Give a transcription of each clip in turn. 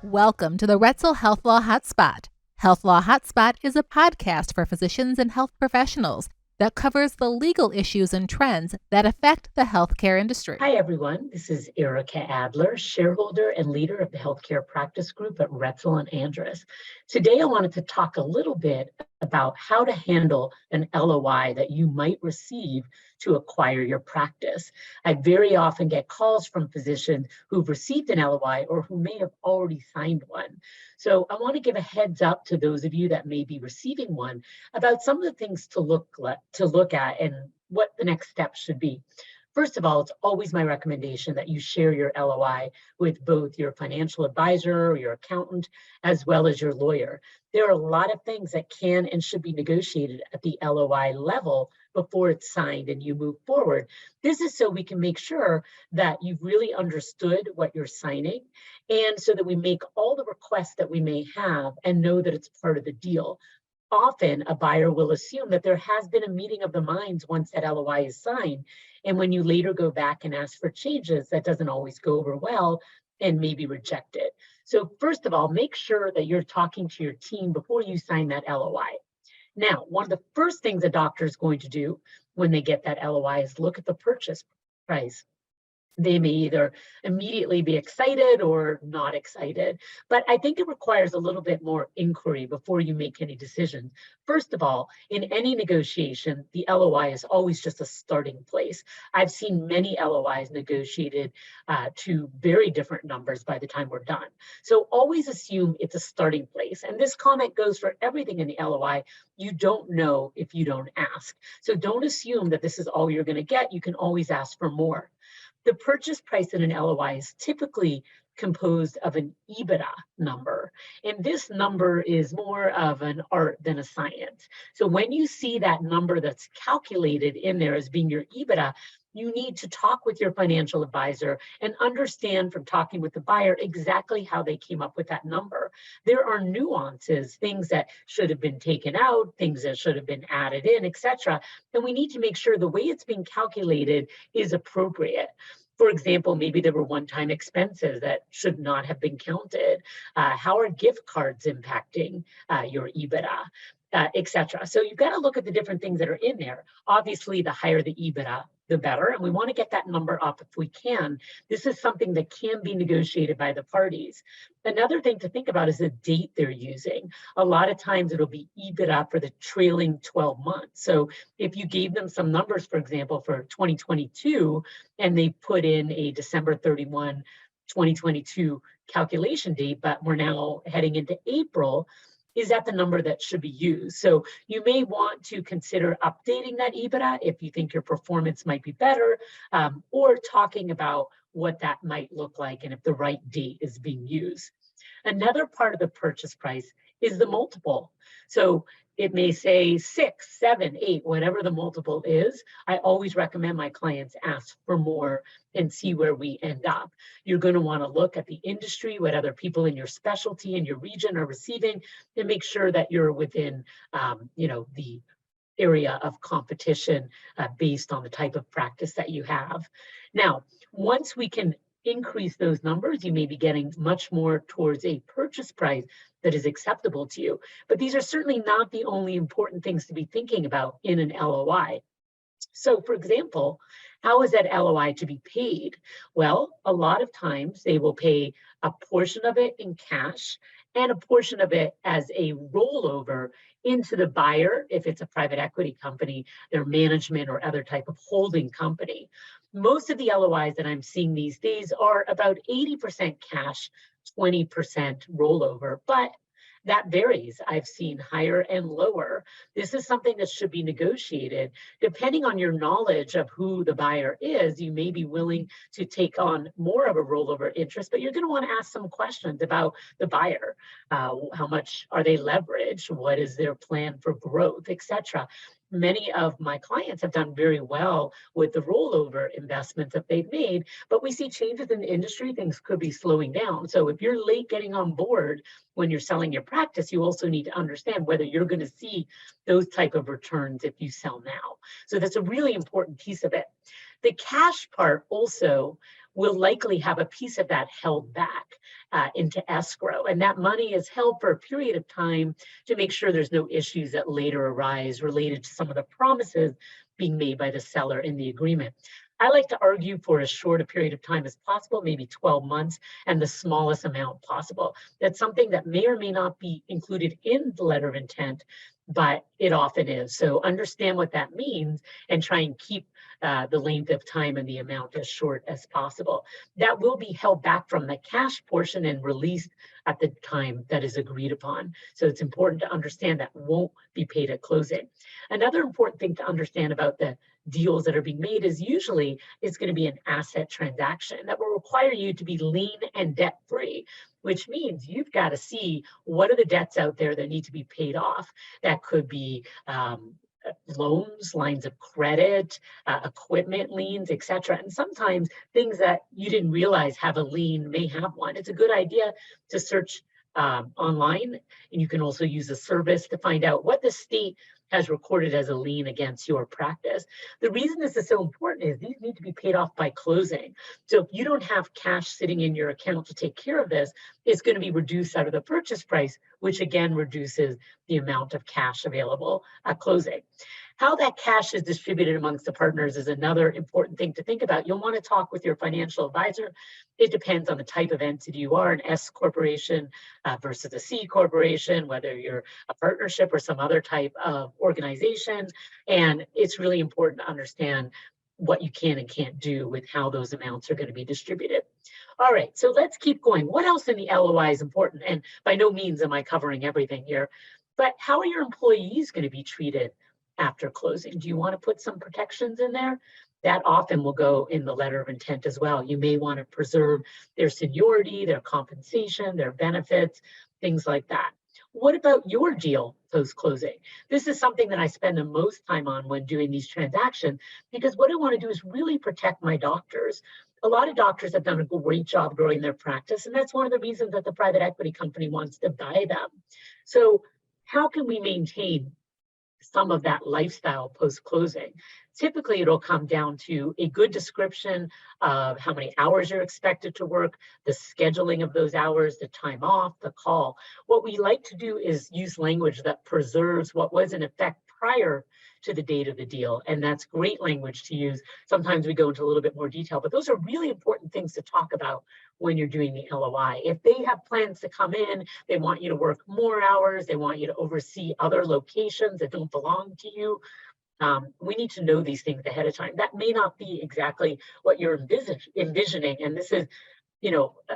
Welcome to the Retzel Health Law Hotspot. Health Law Hotspot is a podcast for physicians and health professionals that covers the legal issues and trends that affect the healthcare industry. Hi, everyone. This is Ericka Adler, shareholder and leader of the healthcare practice group at Retzel and Andrus. Today, I wanted to talk a little bit about how to handle an LOI that you might receive to acquire your practice. I very often get calls from physicians who've received an LOI or who may have already signed one. So I want to give a heads up to those of you that may be receiving one about some of the things to look at and what the next steps should be. First of all, it's always my recommendation that you share your LOI with both your financial advisor or your accountant, as well as your lawyer. There are a lot of things that can and should be negotiated at the LOI level before it's signed and you move forward. This is so we can make sure that you've really understood what you're signing, and so that we make all the requests that we may have and know that it's part of the deal. Often a buyer will assume that there has been a meeting of the minds once that LOI is signed. And when you later go back and ask for changes, that doesn't always go over well and may be rejected. So first of all, make sure that you're talking to your team before you sign that LOI. Now, one of the first things a doctor is going to do when they get that LOI is look at the purchase price. They may either immediately be excited or not excited, but I think it requires a little bit more inquiry before you make any decisions. First of all, in any negotiation, the LOI is always just a starting place. I've seen many LOIs negotiated to very different numbers by the time we're done. So always assume it's a starting place. And this comment goes for everything in the LOI. You don't know if you don't ask. So don't assume that this is all you're going to get. You can always ask for more. The purchase price in an LOI is typically composed of an EBITDA number. And this number is more of an art than a science. So when you see that number that's calculated in there as being your EBITDA, you need to talk with your financial advisor and understand from talking with the buyer exactly how they came up with that number. There are nuances, things that should have been taken out, things that should have been added in, etc. And we need to make sure the way it's being calculated is appropriate. For example, maybe there were one-time expenses that should not have been counted. How are gift cards impacting your EBITDA, etc.? So you've got to look at the different things that are in there. Obviously, the higher the EBITDA, the better, and we want to get that number up if we can. This is something that can be negotiated by the parties. Another thing to think about is the date they're using. A lot of times it'll be EBITDA for the trailing 12 months. So if you gave them some numbers, for example, for 2022, and they put in a December 31, 2022 calculation date, but we're now heading into April, is that the number that should be used? So you may want to consider updating that EBITDA if you think your performance might be better, or talking about what that might look like and if the right date is being used. Another part of the purchase price is the multiple. So it may say 6, 7, 8, whatever the multiple is. I always recommend my clients ask for more and see where we end up. You're going to want to look at the industry, what other people in your specialty and your region are receiving, and make sure that you're within, the area of competition based on the type of practice that you have. Now, once we can increase those numbers, you may be getting much more towards a purchase price that is acceptable to you. But these are certainly not the only important things to be thinking about in an LOI. So for example, how is that LOI to be paid? Well, a lot of times they will pay a portion of it in cash and a portion of it as a rollover into the buyer, if it's a private equity company, their management or other type of holding company. Most of the LOIs that I'm seeing these days are about 80% cash, 20% rollover, but that varies. I've seen higher and lower. This is something that should be negotiated. Depending on your knowledge of who the buyer is, you may be willing to take on more of a rollover interest, but you're going to want to ask some questions about the buyer. How much are they leveraged? What is their plan for growth, etc.? Many of my clients have done very well with the rollover investments that they've made, but we see changes in the industry, things could be slowing down. So if you're late getting on board when you're selling your practice, you also need to understand whether you're going to see those type of returns if you sell now. So that's a really important piece of it. The cash part also will likely have a piece of that held back into escrow. And that money is held for a period of time to make sure there's no issues that later arise related to some of the promises being made by the seller in the agreement. I like to argue for as short a period of time as possible, maybe 12 months, and the smallest amount possible. That's something that may or may not be included in the letter of intent, but it often is. So understand what that means and try and keep the length of time and the amount as short as possible. That will be held back from the cash portion and released at the time that is agreed upon. So it's important to understand that won't be paid at closing. Another important thing to understand about the deals that are being made is usually it's going to be an asset transaction that will require you to be lean and debt free, which means you've got to see what are the debts out there that need to be paid off. That could be loans, lines of credit, equipment liens, etc. And sometimes things that you didn't realize have a lien may have one. It's a good idea to search online, and you can also use a service to find out what the state has recorded as a lien against your practice. The reason this is so important is these need to be paid off by closing. So if you don't have cash sitting in your account to take care of this, it's going to be reduced out of the purchase price, which again reduces the amount of cash available at closing. How that cash is distributed amongst the partners is another important thing to think about. You'll want to talk with your financial advisor. It depends on the type of entity you are, an S corporation versus a C corporation, whether you're a partnership or some other type of organization. And it's really important to understand what you can and can't do with how those amounts are going to be distributed. All right, so let's keep going. What else in the LOI is important? And by no means am I covering everything here, but how are your employees going to be treated after closing? Do you want to put some protections in there? That often will go in the letter of intent as well. You may want to preserve their seniority, their compensation, their benefits, things like that. What about your deal post-closing? This is something that I spend the most time on when doing these transactions, because what I want to do is really protect my doctors. A lot of doctors have done a great job growing their practice, and that's one of the reasons that the private equity company wants to buy them. So how can we maintain some of that lifestyle post-closing? Typically, it'll come down to a good description of how many hours you're expected to work, the scheduling of those hours, the time off, the call. What we like to do is use language that preserves what was in effect prior to the date of the deal. And that's great language to use. Sometimes we go into a little bit more detail, but those are really important things to talk about when you're doing the LOI. If they have plans to come in, they want you to work more hours, they want you to oversee other locations that don't belong to you, we need to know these things ahead of time. That may not be exactly what you're envisioning. And this is,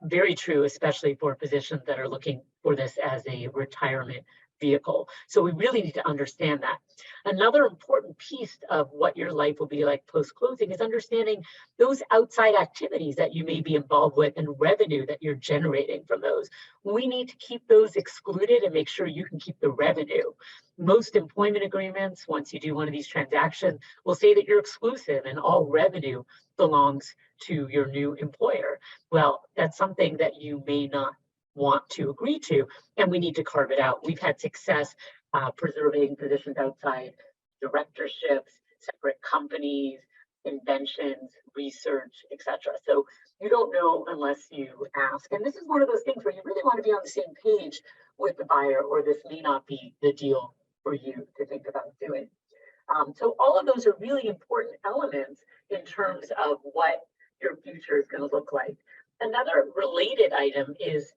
very true, especially for physicians that are looking for this as a retirement vehicle. So we really need to understand that. Another important piece of what your life will be like post-closing is understanding those outside activities that you may be involved with and revenue that you're generating from those. We need to keep those excluded and make sure you can keep the revenue. Most employment agreements, once you do one of these transactions, will say that you're exclusive and all revenue belongs to your new employer. Well, that's something that you may not want to agree to, and we need to carve it out. We've had success preserving positions outside directorships, separate companies, inventions, research, etc. So you don't know unless you ask. And this is one of those things where you really want to be on the same page with the buyer, or this may not be the deal for you to think about doing. So all of those are really important elements in terms of what your future is going to look like. Another related item is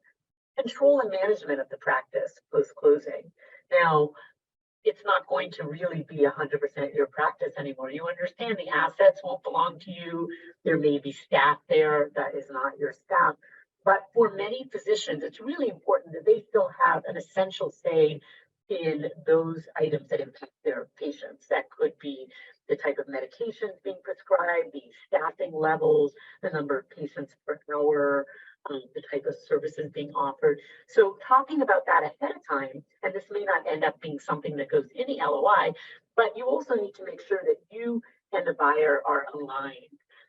control and management of the practice post-closing. Now, it's not going to really be 100% your practice anymore. You understand the assets won't belong to you. There may be staff there that is not your staff. But for many physicians, it's really important that they still have an essential say in those items that impact their patients. That could be the type of medications being prescribed, the staffing levels, the number of patients per hour, the type of services being offered. So talking about that ahead of time, and this may not end up being something that goes in the LOI, but you also need to make sure that you and the buyer are aligned.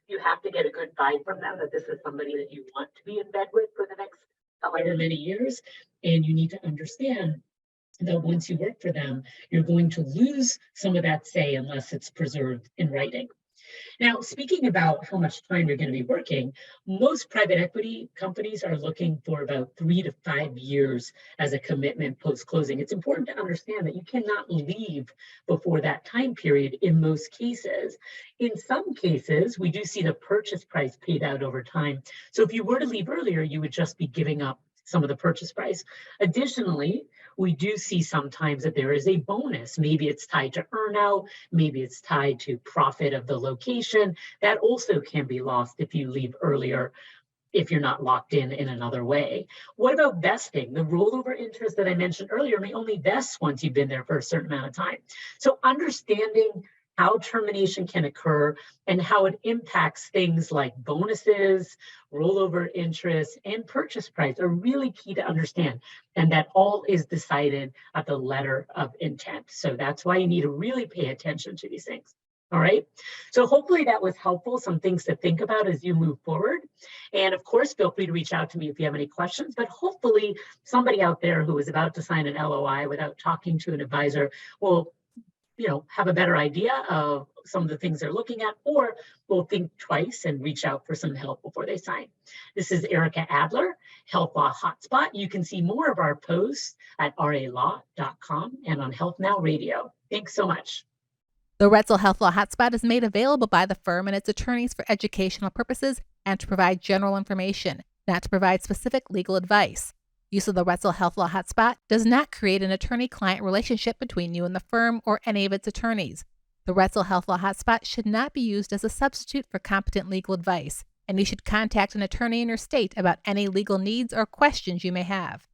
You have to get a good vibe from them that this is somebody that you want to be in bed with for the next however many years. And you need to understand that once you work for them, you're going to lose some of that say unless it's preserved in writing. Now, speaking about how much time you're going to be working, most private equity companies are looking for about 3 to 5 years as a commitment post-closing. It's important to understand that you cannot leave before that time period in most cases. In some cases, we do see the purchase price paid out over time. So if you were to leave earlier, you would just be giving up some of the purchase price. Additionally, we do see sometimes that there is a bonus. Maybe it's tied to earnout, maybe it's tied to profit of the location. That also can be lost if you leave earlier, if you're not locked in another way. What about vesting? The rollover interest that I mentioned earlier may only vest once you've been there for a certain amount of time. So understanding how termination can occur and how it impacts things like bonuses, rollover interest, and purchase price are really key to understand. And that all is decided at the letter of intent. So that's why you need to really pay attention to these things. All right. So hopefully that was helpful, some things to think about as you move forward. And of course, feel free to reach out to me if you have any questions, but hopefully somebody out there who is about to sign an LOI without talking to an advisor will have a better idea of some of the things they're looking at, or will think twice and reach out for some help before they sign. This is Ericka Adler, Health Law Hotspot. You can see more of our posts at ralaw.com and on Health Now Radio. Thanks so much. The Retzel Health Law Hotspot is made available by the firm and its attorneys for educational purposes and to provide general information, not to provide specific legal advice. Use of the Retzel Health Law Hotspot does not create an attorney-client relationship between you and the firm or any of its attorneys. The Retzel Health Law Hotspot should not be used as a substitute for competent legal advice, and you should contact an attorney in your state about any legal needs or questions you may have.